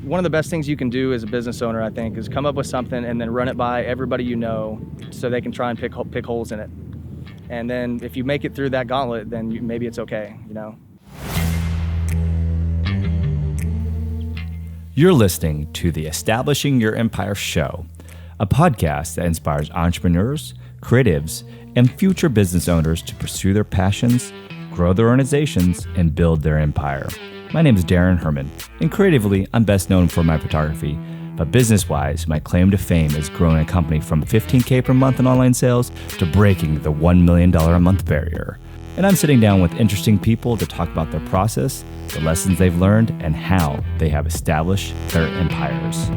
one of the best things you can do as a business owner, I think, is come up with something and then run it by everybody you know so they can try and pick holes in it. And then if you make it through that gauntlet, then maybe it's okay, you know? You're listening to the Establishing Your Empire show, a podcast that inspires entrepreneurs, creatives, and future business owners to pursue their passions, grow their organizations, and build their empire. My name is Daran Herrman, and creatively, I'm best known for my photography, but business-wise, my claim to fame is growing a company from $15K per month in online sales to breaking the $1 million a month barrier. And I'm sitting down with interesting people to talk about their process, the lessons they've learned, and how they have established their empires.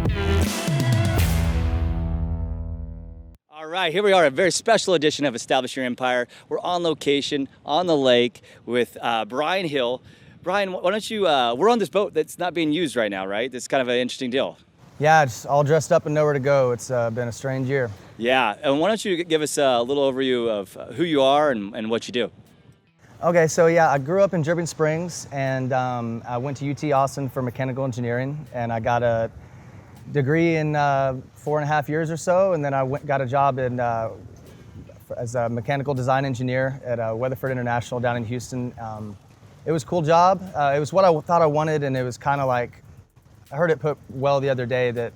All right, here we are, a very special edition of Establish Your Empire. We're on location, on the lake, with Brian Hill. Brian, why don't you, we're on this boat that's not being used right now, right? It's kind of an interesting deal. Yeah, just all dressed up and nowhere to go. It's been a strange year. Yeah, and why don't you give us a little overview of who you are and what you do? Okay, so yeah, I grew up in Dripping Springs, and I went to UT Austin for mechanical engineering, and I got a degree in 4.5 years or so, and then I got a job as a mechanical design engineer at Weatherford International down in Houston. It was a cool job. It was what I thought I wanted, and it was kind of like, I heard it put well the other day that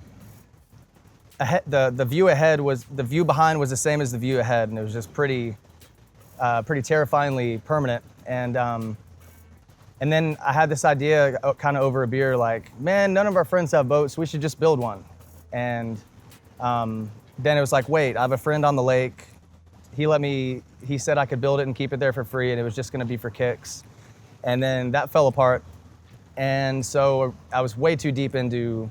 the view ahead was, the view behind was the same as the view ahead, and it was just pretty terrifyingly permanent. And then I had this idea kind of over a beer, like, man, none of our friends have boats, we should just build one. And then it was like, wait, I have a friend on the lake. He said I could build it and keep it there for free, and it was just gonna be for kicks. And then that fell apart. And so I was way too deep into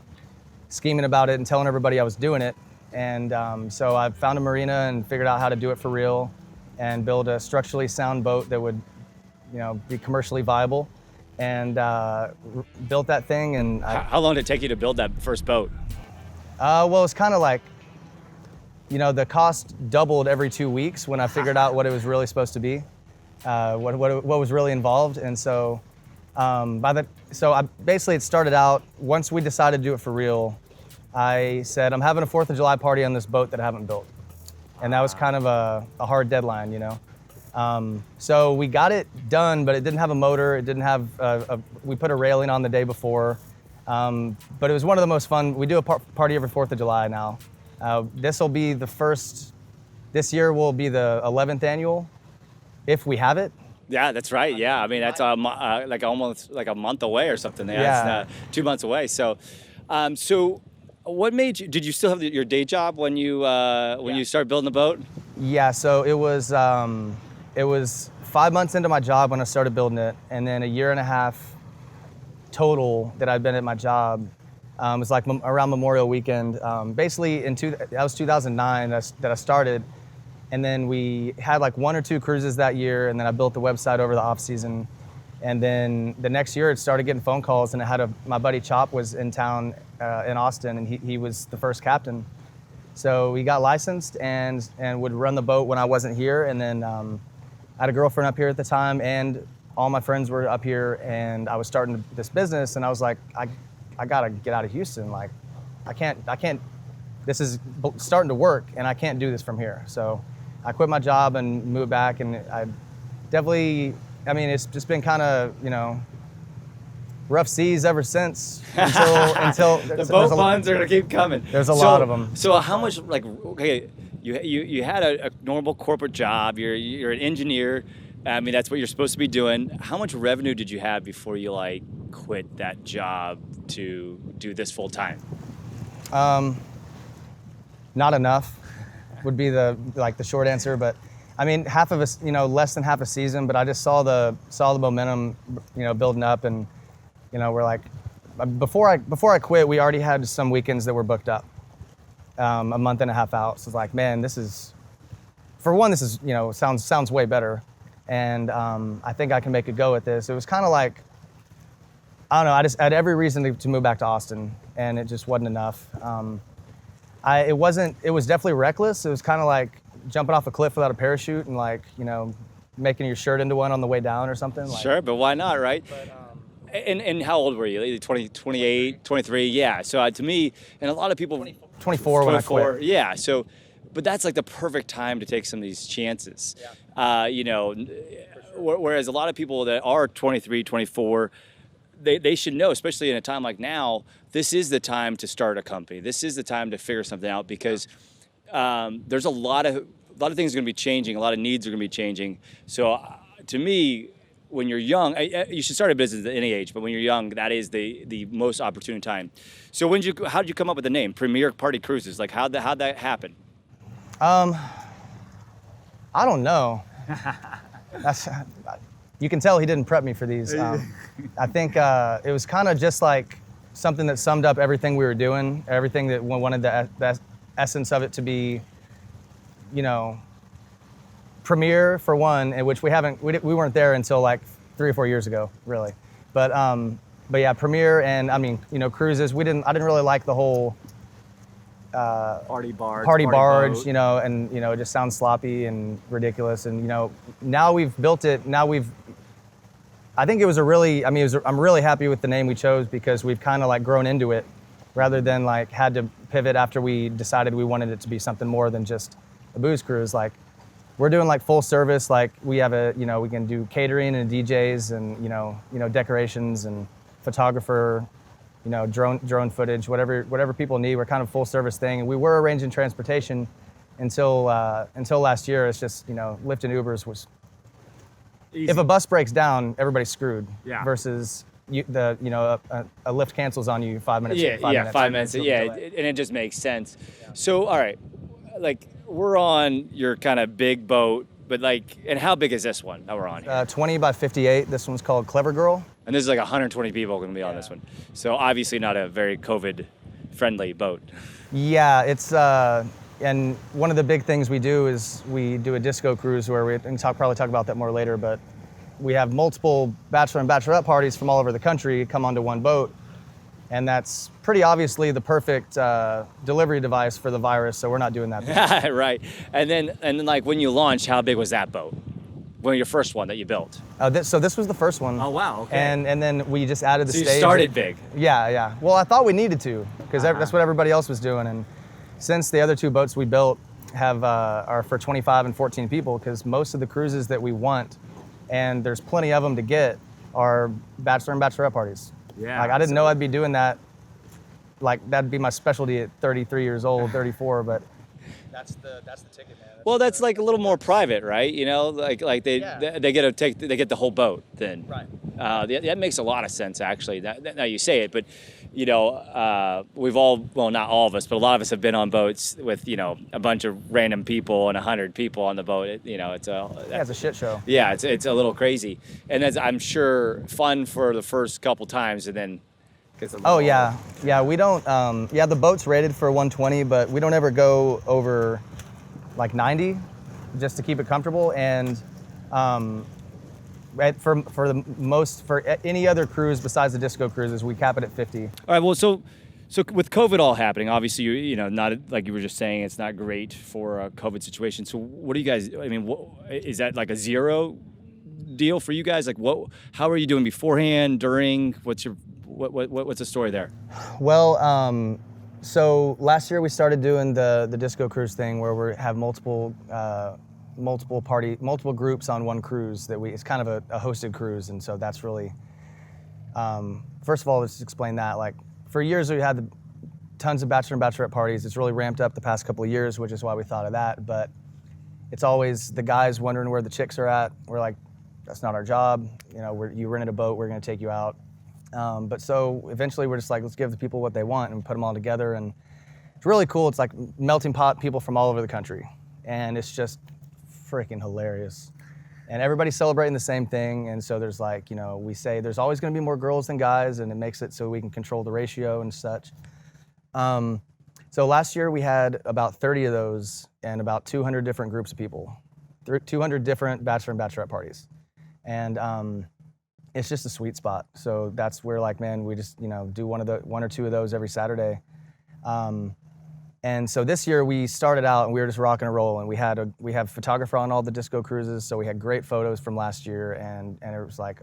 scheming about it and telling everybody I was doing it. And so I found a marina and figured out how to do it for real and build a structurally sound boat that would, you know, be commercially viable. And built that thing. And How long did it take you to build that first boat? Well, it's kind of like, you know, the cost doubled every 2 weeks when I figured out what it was really supposed to be, what was really involved. And so basically it started out, once we decided to do it for real, I said, I'm having a 4th of July party on this boat that I haven't built. And that was kind of a hard deadline, you know. So we got it done, but it didn't have a motor. It didn't have, we put a railing on the day before. But it was one of the most fun. We do a party every 4th of July now. This will be this year will be the 11th annual, if we have it. Yeah, that's right. Yeah, I mean, that's like almost like a month away or something. Yeah. It's 2 months away. So, so what made you, did you still have your day job when you started building the boat? Yeah, so it was 5 months into my job when I started building it, and then 1.5 years total that I'd been at my job. It was like around Memorial Weekend. Basically, that was 2009 that I started, and then we had like 1 or 2 cruises that year, and then I built the website over the off season. And then the next year, it started getting phone calls, and my buddy Chop was in town in Austin, and he was the first captain. So we got licensed and would run the boat when I wasn't here. And then I had a girlfriend up here at the time, and all my friends were up here, and I was starting this business, and I was like, I gotta get out of Houston. Like, I can't, this is starting to work, and I can't do this from here. So I quit my job and moved back, and I definitely, I mean, it's just been kind of, you know, rough seas ever since until the boat funds are gonna keep coming. There's a lot of them. So how much, like, okay, you had a normal corporate job. You're an engineer. I mean, that's what you're supposed to be doing. How much revenue did you have before you like quit that job to do this full time? Not enough would be the short answer, but I mean, less than half a season, but I just saw the momentum, you know, building up, and you know, we're like, before I quit, we already had some weekends that were booked up, a month and a half out. So it's like, man, this is, you know, sounds way better, and I think I can make a go at this. It was kind of like, I don't know, I just had every reason to move back to Austin, and it just wasn't enough. It was definitely reckless. It was kind of like jumping off a cliff without a parachute and, like, you know, making your shirt into one on the way down or something. Sure, but why not, right? And how old were you? Like 20, 28, 23? Yeah. So to me, and a lot of people, 24 when I quit. Yeah. So, but that's like the perfect time to take some of these chances. You know, whereas a lot of people that are 23, 24, they should know, especially in a time like now, this is the time to start a company. This is the time to figure something out because there's a lot of things are going to be changing. A lot of needs are going to be changing. So to me, when you're young, you should start a business at any age, but when you're young, that is the most opportune time. So how did you come up with the name Premier Party Cruises? Like how'd that happen? I don't know. You can tell he didn't prep me for these. I think it was kind of just like something that summed up everything we were doing, everything that we wanted the essence of it to be, you know, Premier for one, in which we weren't there until like 3 or 4 years ago, really. But yeah, Premier, and I mean, you know, cruises. I didn't really like the whole party barge, boat. you know, and you know, it just sounds sloppy and ridiculous. And you know, now we've built it. I think it was I'm really happy with the name we chose because we've kind of like grown into it, rather than like had to pivot after we decided we wanted it to be something more than just a booze cruise. Like, we're doing like full service. Like we have we can do catering and DJs and you know decorations and photographer, you know, drone footage, whatever people need. We're kind of full service thing, and we were arranging transportation until last year. It's just, you know, Lyft and Ubers was easy. If a bus breaks down, everybody's screwed. Yeah. Versus a Lyft cancels on you 5 minutes. Yeah, 5 minutes. Yeah, and it just makes sense. Yeah. So all right, like we're on your kind of big boat, but like, and how big is this one that we're on here? 20 by 58. This one's called Clever Girl. And this is like 120 people going to be on this one. So obviously not a very COVID-friendly boat. Yeah, it's and one of the big things we do is we do a disco cruise where we can probably talk about that more later. But we have multiple bachelor and bachelorette parties from all over the country come onto one boat, and that's pretty obviously the perfect delivery device for the virus. So we're not doing that. Right. And then like when you launched, how big was that boat? Well, your first one that you built. So this was the first one. Oh wow. Okay. And then we just added the stage. So you started big. Yeah. Well, I thought we needed to because that's what everybody else was doing. And since the other two boats we built are for 25 and 14 people, because most of the cruises that we want, and there's plenty of them to get, are bachelor and bachelorette parties. Yeah. Like I didn't know I'd be doing that. Like that'd be my specialty at 33 years old, 34, but that's the ticket, man. Well, that's like a little more private, right? You know, like they get the whole boat then. Right. That makes a lot of sense actually. Now you say it, but you know, we've all, well, not all of us, but a lot of us have been on boats with, you know, a bunch of random people and 100 people on the boat. It's a shit show. Yeah, it's a little crazy, and that's, I'm sure, fun for the first couple times, and then. Oh yeah. We don't. The boat's rated for 120, but we don't ever go over like 90, just to keep it comfortable. And for any other cruise besides the disco cruises, we cap it at 50. All right. Well, so with COVID all happening, obviously you know, not like you were just saying, it's not great for a COVID situation. So what do you guys? I mean, is that like a zero deal for you guys? Like how are you doing beforehand, during? What's the story there? Well, so last year we started doing the disco cruise thing where we have multiple groups on one cruise. It's kind of a hosted cruise, and so that's really. First of all, let's explain that. Like for years we had tons of bachelor and bachelorette parties. It's really ramped up the past couple of years, which is why we thought of that. But it's always the guys wondering where the chicks are at. We're like, that's not our job. You know, you rented a boat, we're going to take you out. But so eventually we're just like, let's give the people what they want and put them all together. And it's really cool. It's like melting pot people from all over the country. And it's just freaking hilarious. And everybody's celebrating the same thing. And so there's like, you know, we say there's always going to be more girls than guys, and it makes it so we can control the ratio and such. So last year we had about 30 of those and about 200 different groups of people, 200 different bachelor and bachelorette parties. And it's just a sweet spot. So that's where, like, man, we just, you know, do one or two of those every Saturday. And so this year we started out and we were just rocking and rolling. We have photographer on all the disco cruises, so we had great photos from last year, and it was like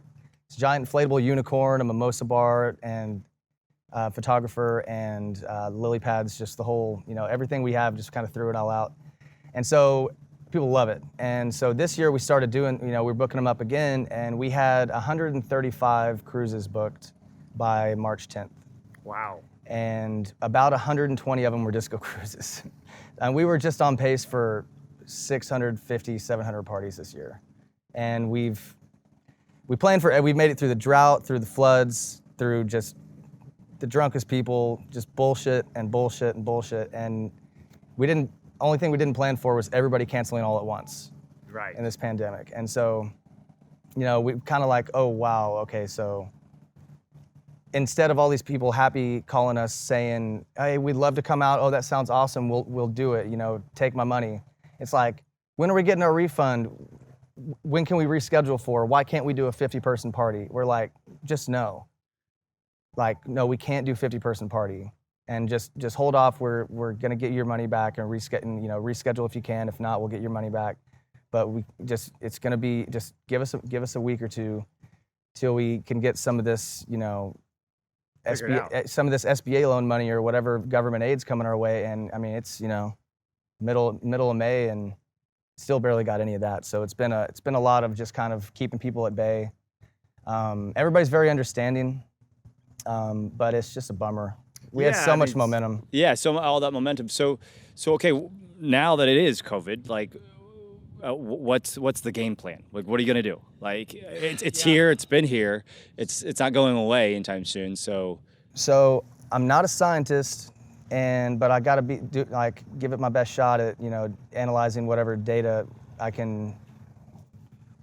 this giant inflatable unicorn, a mimosa bar, and photographer, and lily pads, just the whole, everything we have, just kind of threw it all out. And so people love it. And so this year we started doing, we're booking them up again, and we had 135 cruises booked by March 10th. Wow. And about 120 of them were disco cruises. And we were just on pace for 650, 700 parties this year. And we made it through the drought, through the floods, through just the drunkest people, just bullshit and bullshit and bullshit. And only thing we didn't plan for was everybody canceling all at once. Right. In this pandemic. And so, we kind of like, oh, wow, okay, so instead of all these people happy calling us saying, hey, we'd love to come out, oh, that sounds awesome, we'll do it, take my money. It's like, when are we getting our refund? When can we reschedule for? Why can't we do a 50-person party? We're like, just no. Like, no, we can't do 50-person party. And just hold off. We're gonna get your money back and reschedule if you can. If not, we'll get your money back. But it's gonna be, just give us a week or two till we can get some of this, some of this SBA loan money or whatever government aid's coming our way. And I mean, it's middle of May and still barely got any of that. So it's been a lot of just kind of keeping people at bay. Everybody's very understanding, but it's just a bummer. We had so much momentum. Yeah, so all that momentum. So okay, now that it is COVID, like, what's the game plan? Like, what are you gonna do? Like, it's here, it's been here, it's not going away anytime soon. So I'm not a scientist, but I gotta give it my best shot at analyzing whatever data I can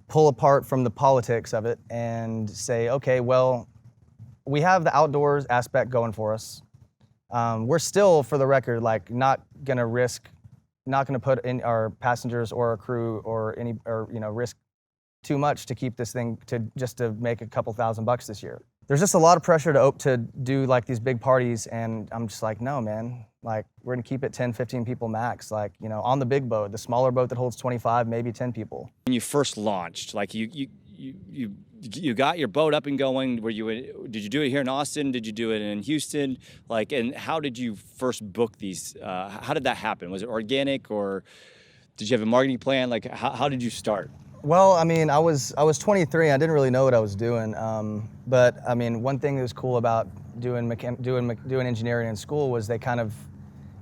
pull apart from the politics of it and say, okay, well, we have the outdoors aspect going for us. We're still, for the record, like not gonna put in our passengers or our crew or risk too much to keep this thing to make a couple $1,000 this year. There's just a lot of pressure to do like these big parties, and I'm just like, no, man. Like, we're gonna keep it 10, 15 people max. Like, on the big boat, the smaller boat that holds 25, maybe 10 people. When you first launched, like you got your boat up and going. Did you do it here in Austin? Did you do it in Houston? Like, and how did you first book these? How did that happen? Was it organic, or did you have a marketing plan? Like, how did you start? Well, I mean, I was 23. I didn't really know what I was doing. But I mean, one thing that was cool about doing engineering in school was they kind of,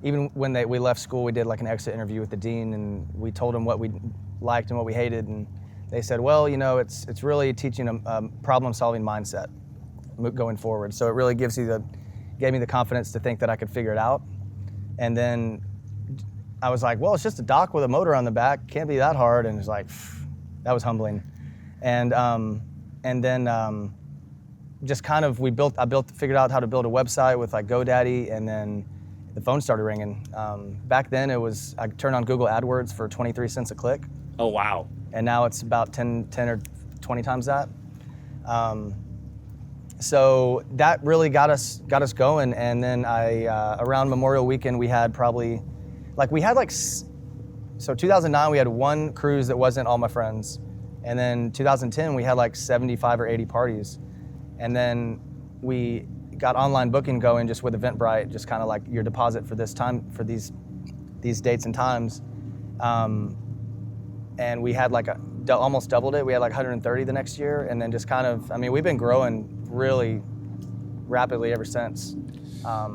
even when we left school, we did like an exit interview with the dean, and we told him what we liked and what we hated, and they said, well, it's really teaching a problem-solving mindset going forward. So it really gave me the confidence to think that I could figure it out. And then I was like, well, it's just a dock with a motor on the back. Can't be that hard. And it's like, that was humbling. And then just kind of figured out how to build a website with like GoDaddy, and then the phone started ringing. Back then I turned on Google AdWords for 23 cents a click. Oh, wow. And now it's about 10 or 20 times that. So that really got us going. And then around Memorial Weekend, we had so 2009, we had one cruise that wasn't all my friends. And then 2010, we had like 75 or 80 parties. And then we got online booking going just with Eventbrite, just kind of like your deposit for this time, for these dates and times. And we had like almost doubled it. We had like 130 the next year, and then just kind of, I mean, we've been growing really rapidly ever since.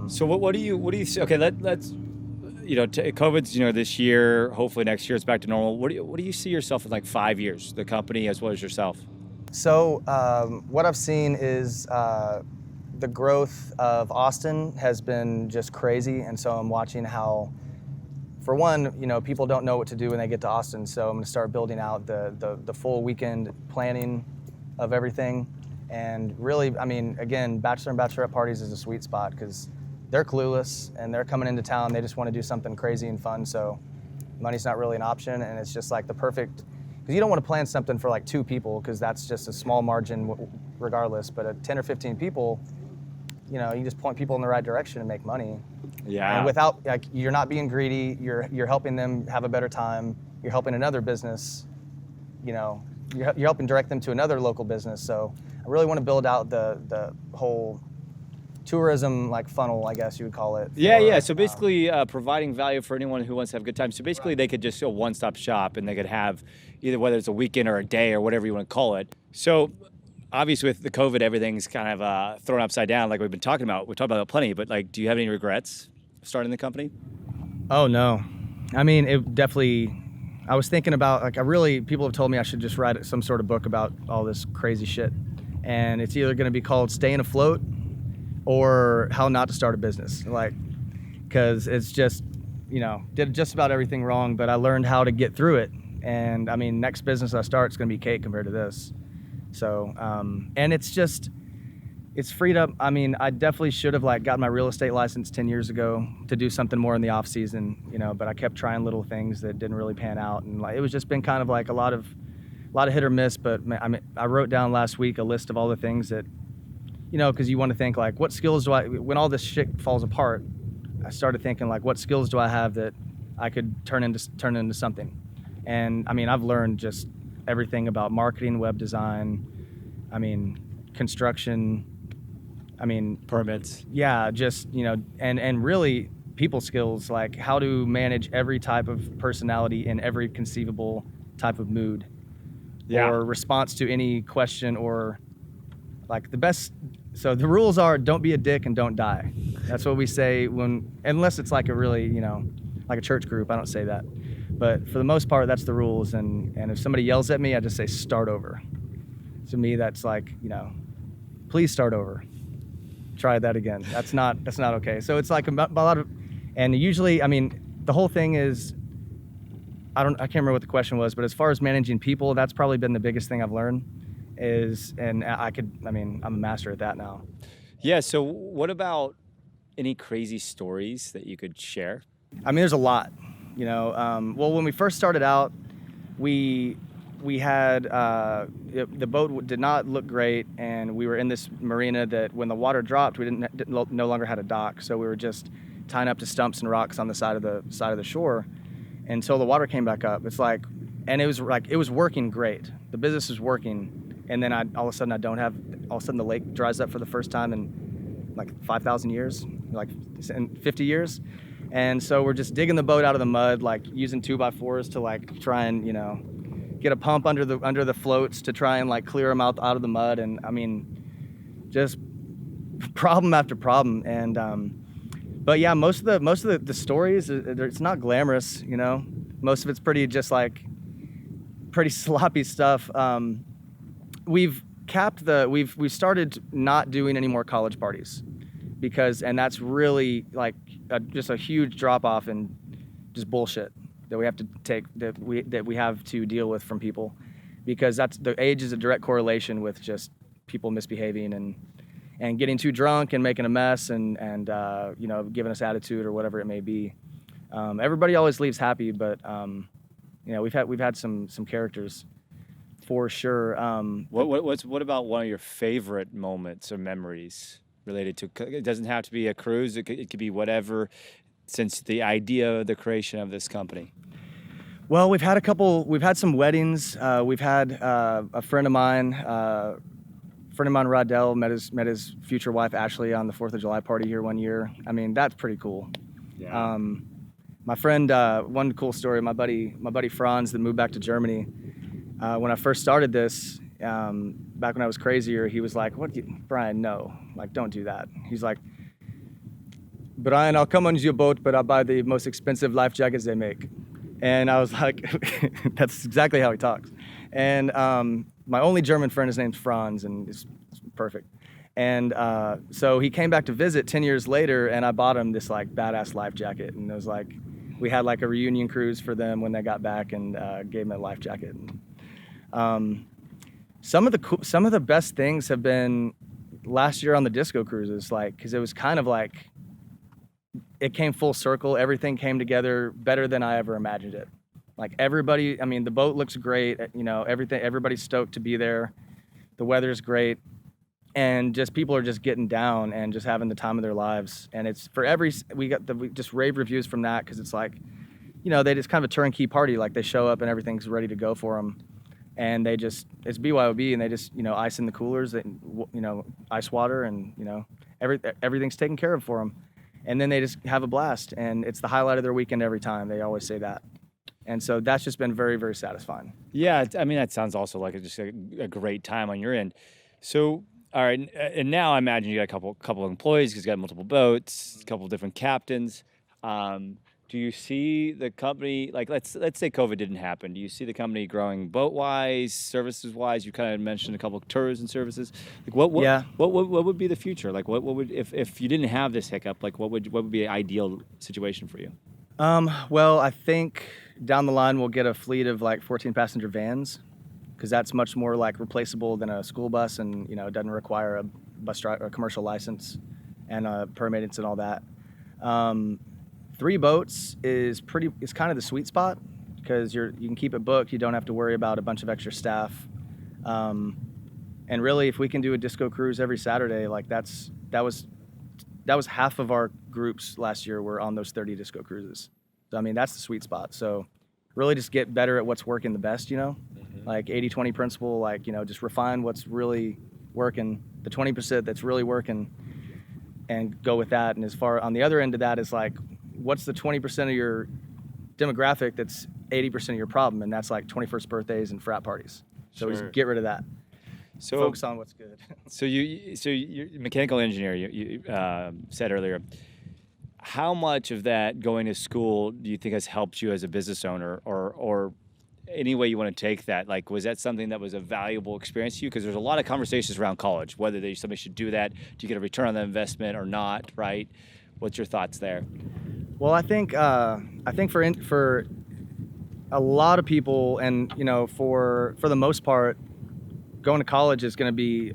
So what do you see? Okay, let's COVID's this year. Hopefully next year it's back to normal. What do you see yourself in like 5 years? The company as well as yourself. So what I've seen is the growth of Austin has been just crazy, and so I'm watching how, for one, people don't know what to do when they get to Austin, so I'm going to start building out the full weekend planning of everything. And really, I mean, again, bachelor and bachelorette parties is a sweet spot because they're clueless and they're coming into town. They just want to do something crazy and fun, so money's not really an option, and it's just like the perfect, because you don't want to plan something for like 2 people because that's just a small margin regardless, but at 10 or 15 people, you just point people in the right direction and make money. Yeah. And without, like, you're not being greedy, you're helping them have a better time, you're helping another business, you're helping direct them to another local business. So I really want to build out the whole tourism like funnel, I guess you would call it. Yeah. So basically, providing value for anyone who wants to have a good time. So basically, they could just go one-stop shop, and they could have either whether it's a weekend or a day or whatever you want to call it. So obviously, with the COVID, everything's kind of thrown upside down, like we've been talking about. We've talked about it plenty, but like, do you have any regrets starting the company? Oh no, I mean it definitely. I was thinking about like people have told me I should just write some sort of book about all this crazy shit, and it's either going to be called Staying Afloat or How Not to Start a Business, like, because it's just, did just about everything wrong, but I learned how to get through it. And I mean, next business I start is going to be cake compared to this. So, and it's freed up. I mean, I definitely should have like gotten my real estate license 10 years ago to do something more in the off season, but I kept trying little things that didn't really pan out. And like, it was just been kind of like a lot of hit or miss, but I mean, I wrote down last week a list of all the things that, because you want to think like, what skills when all this shit falls apart, I started thinking like, what skills do I have that I could turn into something? And I mean, I've learned just everything about marketing, web design, I mean, construction, I mean, Permits. Yeah, just, and really people skills, like how to manage every type of personality in every conceivable type of mood. Yeah. Or response to any question, or like the best. So the rules are don't be a dick and don't die. That's what we say unless it's like a really, like a church group, I don't say that. But for the most part, that's the rules. And if somebody yells at me, I just say start over. To me, that's like, please start over. Try that again. That's not okay. So it's like a lot of, and usually, I mean, the whole thing is, I can't remember what the question was, but as far as managing people, that's probably been the biggest thing I've learned I'm a master at that now. Yeah. So what about any crazy stories that you could share? I mean, there's a lot, well, when we first started out, we had, the boat did not look great, and we were in this marina that when the water dropped, we no longer had a dock. So we were just tying up to stumps and rocks on the side of the shore until the water came back up. It's like, and it was working great. The business was working. And then all of a sudden the lake dries up for the first time in like 5,000 years, like in 50 years. And so we're just digging the boat out of the mud, like using 2x4s to like try and, get a pump under the floats to try and like clear them out of the mud. And I mean, just problem after problem. And, but yeah, most of the stories, it's not glamorous, most of it's pretty sloppy stuff. We've started not doing any more college parties and that's really like just a huge drop off and just bullshit that we have to take, that we have to deal with from people, because the age is a direct correlation with just people misbehaving and getting too drunk and making a mess and giving us attitude or whatever it may be. Everybody always leaves happy, but we've had some characters for sure. What about one of your favorite moments or memories related to? It doesn't have to be a cruise. It could be whatever. Since the idea of the creation of this company. Well, we've had some weddings. We've had a friend of mine, Rodell, met his future wife Ashley on the 4th of July party here one year. I mean, that's pretty cool. Yeah. My friend, one cool story, my buddy Franz that moved back to Germany, when I first started this, back when I was crazier, he was like, Brian, no, like, don't do that. He's like, Brian, I'll come on your boat, but I'll buy the most expensive life jackets they make. And I was like, that's exactly how he talks. And my only German friend, his name's Franz, and it's perfect. And so he came back to visit 10 years later, and I bought him this like badass life jacket. And it was like, we had like a reunion cruise for them when they got back, and gave him a life jacket. And, some of the best things have been last year on the disco cruises, like, because it was kind of like, it came full circle. Everything came together better than I ever imagined it. Like everybody, I mean, the boat looks great, everybody's stoked to be there. The weather's great. And just people are just getting down and just having the time of their lives. And it's we just rave reviews from that, because it's like, they just kind of a turnkey party. Like they show up and everything's ready to go for them. and it's BYOB, and they just ice in the coolers, ice water, and everything's taken care of for them, and then they just have a blast, and it's the highlight of their weekend every time. They always say that, and so that's just been very, very satisfying. Yeah, I mean, that sounds also like just a great time on your end. So, all right, and now I imagine you got a couple of employees because you got multiple boats, a couple of different captains. Do you see the company, like let's say COVID didn't happen? Do you see the company growing boat-wise, services-wise? You kind of mentioned a couple of tourism services. Like what would be the future? Like what would if you didn't have this hiccup? Like what would be an ideal situation for you? Well, I think down the line we'll get a fleet of like 14 passenger vans, because that's much more like replaceable than a school bus, and it doesn't require a bus driver, a commercial license, and permits and all that. 3 boats is kind of the sweet spot, because you can keep it booked. You don't have to worry about a bunch of extra staff. And really, if we can do a disco cruise every Saturday, like that was half of our groups last year were on those 30 disco cruises. So, I mean, that's the sweet spot. So really just get better at what's working the best, like 80-20 principle, like, just refine what's really working, the 20% that's really working, and go with that. And as far on the other end of that is like, what's the 20% of your demographic that's 80% of your problem? And that's like 21st birthdays and frat parties. So Sure. just get rid of that. So focus on what's good. So you're a mechanical engineer. You said earlier. How much of that going to school do you think has helped you as a business owner, or any way you want to take that? Like, was that something that was a valuable experience to you? Because there's a lot of conversations around college, whether somebody should do that, do you get a return on the investment or not, right? What's your thoughts there? Well, I think for a lot of people, and for the most part, going to college is going to be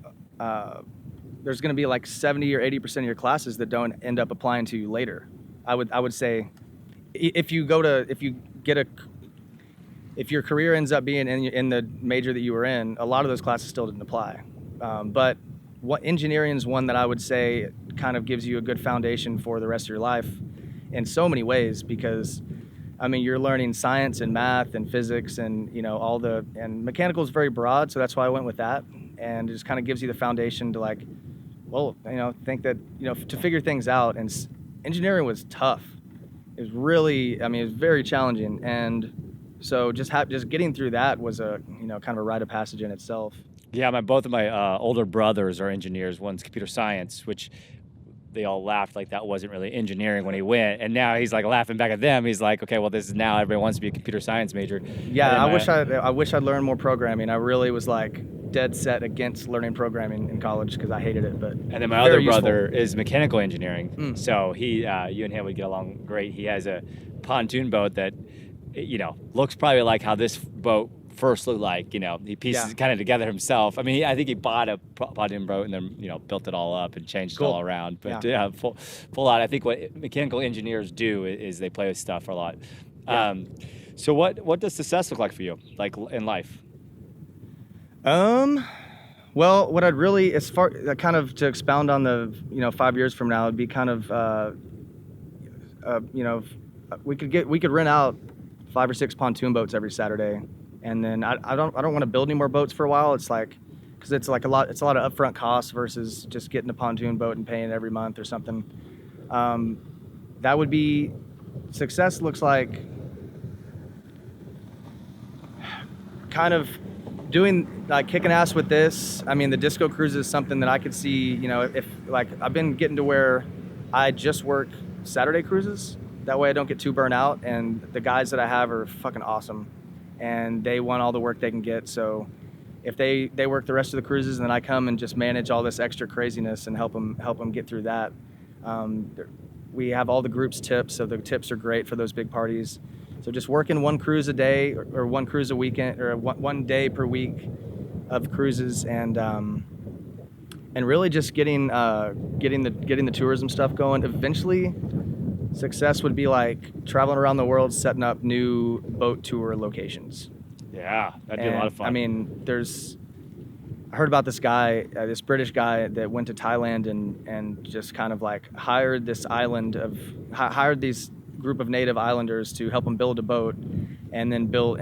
there's going to be like 70 or 80% of your classes that don't end up applying to you later. I would say if your career ends up being in the major that you were in, a lot of those classes still didn't apply. But engineering is one that I would say kind of gives you a good foundation for the rest of your life in so many ways, because I mean, you're learning science and math and physics and and mechanical is very broad, so that's why I went with that, and it just kind of gives you the foundation to think that to figure things out. And engineering was tough. It was really, it was very challenging, and so just getting through that was a kind of a rite of passage in itself. Yeah, both of my older brothers are engineers. One's computer science, which they all laughed like that wasn't really engineering when he went, and now he's like laughing back at them. He's like, okay, well, this is now everybody wants to be a computer science major. Yeah, I wish I'd learned more programming. I really was like dead set against learning programming in college because I hated it. But and then my other brother is mechanical engineering, so he, you and him would get along great. He has a pontoon boat that, looks probably like how this boat first looked like. He pieces it kind of together himself. I mean, I think he bought a pontoon boat and then built it all up and changed it all around. But full on. I think what mechanical engineers do is they play with stuff a lot. Yeah. So what does success look like for you, like in life? Well, what I'd really, as far kind of to expound on the 5 years from now, it'd be kind of we could rent out 5 or 6 pontoon boats every Saturday. And then I don't want to build any more boats for a while. It's like, because it's a lot of upfront costs versus just getting a pontoon boat and paying every month or something. That would be, success looks like kind of kicking ass with this. I mean, the disco cruise is something that I could see, if like I've been getting to where I just work Saturday cruises. That way I don't get too burnt out, and the guys that I have are fucking awesome. And they want all the work they can get. So if they work the rest of the cruises, and then I come and just manage all this extra craziness and help them get through that. We have all the group's tips, so the tips are great for those big parties. So just working 1 cruise a day or 1 cruise a weekend, or one day per week of cruises, and really just getting the tourism stuff going. Eventually, success would be like traveling around the world, setting up new boat tour locations. Yeah, that'd be a lot of fun. I mean, I heard about this guy, this British guy that went to Thailand and just kind of like hired these group of native islanders to help him build a boat, and then build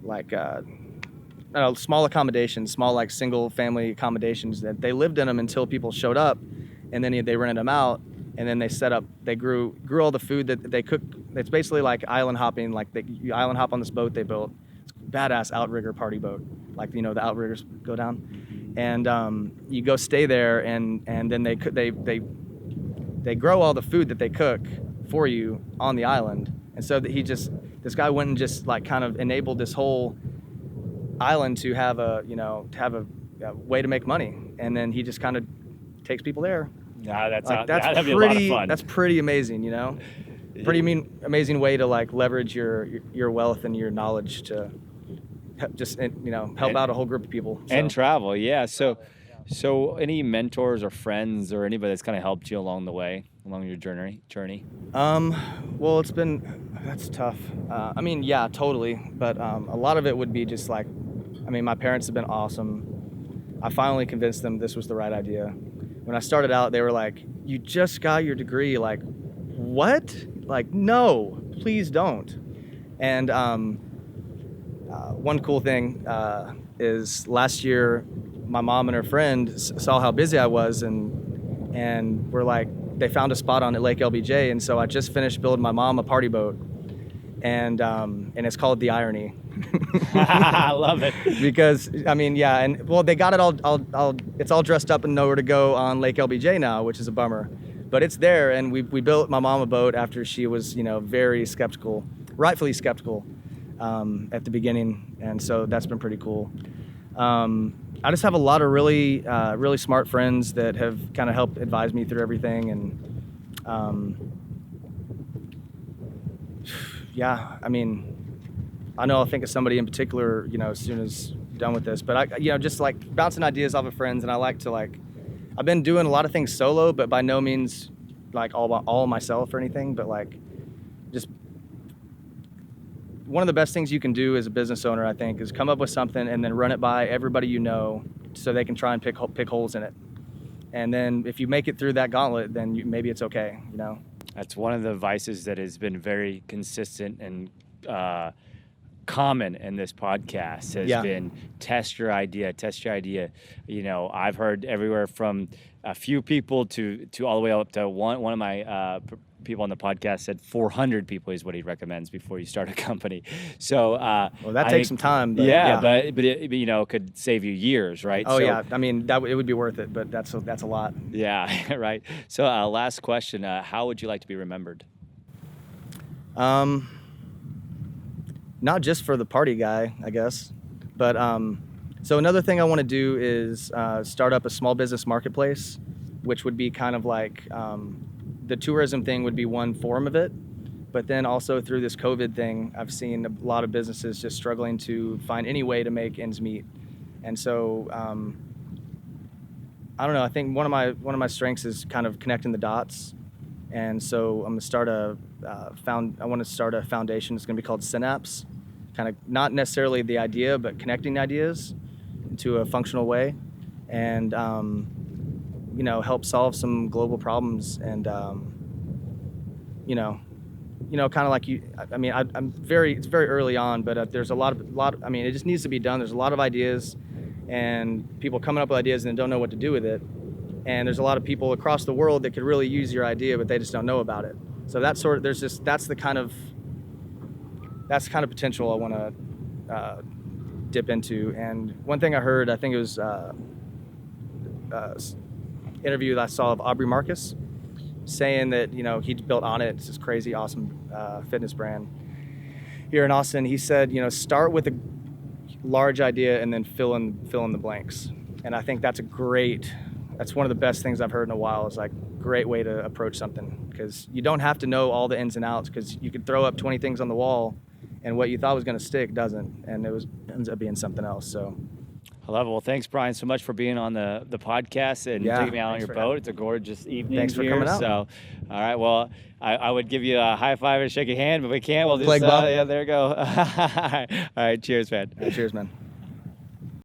like I don't know, small accommodations, small like single family accommodations that they lived in them until people showed up, and then they rented them out, and then they grew all the food that they cook. It's basically like island hopping, like you island hop on this boat they built. It's a badass outrigger party boat, like the outriggers go down, and you go stay there, and then they grow all the food that they cook for you on the island. And so this guy went and just like kind of enabled this whole island to have a way to make money, and then he just kind of takes people there. Yeah, that'd be a lot of fun. That's pretty amazing, amazing way to like leverage your wealth and your knowledge to just help out a whole group of people. And travel, yeah. So any mentors or friends or anybody that's kind of helped you along the way, along your journey? Well, that's tough. Yeah, totally. But a lot of it would be just like, my parents have been awesome. I finally convinced them this was the right idea. When I started out, they were like, "You just got your degree." Like, what? Like, no, please don't. And one cool thing is last year, my mom and her friend saw how busy I was, and were like, they found a spot on at Lake LBJ, and so I just finished building my mom a party boat, and it's called The Irony. I love it. Because they got it all it's all dressed up and nowhere to go on Lake LBJ now, which is a bummer, but it's there. And we built my mom a boat after she was very skeptical, rightfully skeptical, at the beginning, and so that's been pretty cool. I just have a lot of really smart friends that have kind of helped advise me through everything, and I know I'll think of somebody in particular, as soon as done with this. But I, just like bouncing ideas off of friends, and I like to I've been doing a lot of things solo, but by no means like all myself or anything. But like, just one of the best things you can do as a business owner, I think, is come up with something and then run it by everybody so they can try and pick holes in it. And then if you make it through that gauntlet, then maybe it's okay. That's one of the vices that has been very consistent and common in this podcast has been test your idea. I've heard everywhere from a few people to all the way up to one of my people on the podcast said 400 people is what he recommends before you start a company. So well, that takes some time. But but it could save you years, right? Oh, yeah. It would be worth it, but that's a lot. Yeah, right. So last question, how would you like to be remembered? Not just for the party guy, I guess, but so another thing I want to do is start up a small business marketplace, which would be kind of like the tourism thing would be one form of it, but then also through this COVID thing, I've seen a lot of businesses just struggling to find any way to make ends meet, and so I don't know. I think one of my strengths is kind of connecting the dots, and so I'm gonna start I want to start a foundation. It's gonna be called Synapse, kind of not necessarily the idea, but connecting ideas into a functional way, and help solve some global problems, and kind of like you. It's very early on, but there's a lot. It just needs to be done. There's a lot of ideas, and people coming up with ideas and don't know what to do with it. And there's a lot of people across the world that could really use your idea, but they just don't know about it. So that's the kind of potential I want to dip into. And one thing I heard, I think it was interview that I saw of Aubrey Marcus saying that he'd built On It. It's this crazy awesome fitness brand here in Austin. He said start with a large idea and then fill in the blanks. And I think that's one of the best things I've heard in a while. Is like great way to approach something, because you don't have to know all the ins and outs, because you could throw up 20 things on the wall and what you thought was going to stick doesn't, and ends up being something else. So I love it. Well, thanks, Brian, so much for being on the podcast and taking me out on your boat. It's a gorgeous evening. Thanks for coming out. So, all right. Well, I would give you a high five and shake a hand, but we can't. We'll just, Plague ball. yeah, there you go. All right. Cheers, man. Cheers, man.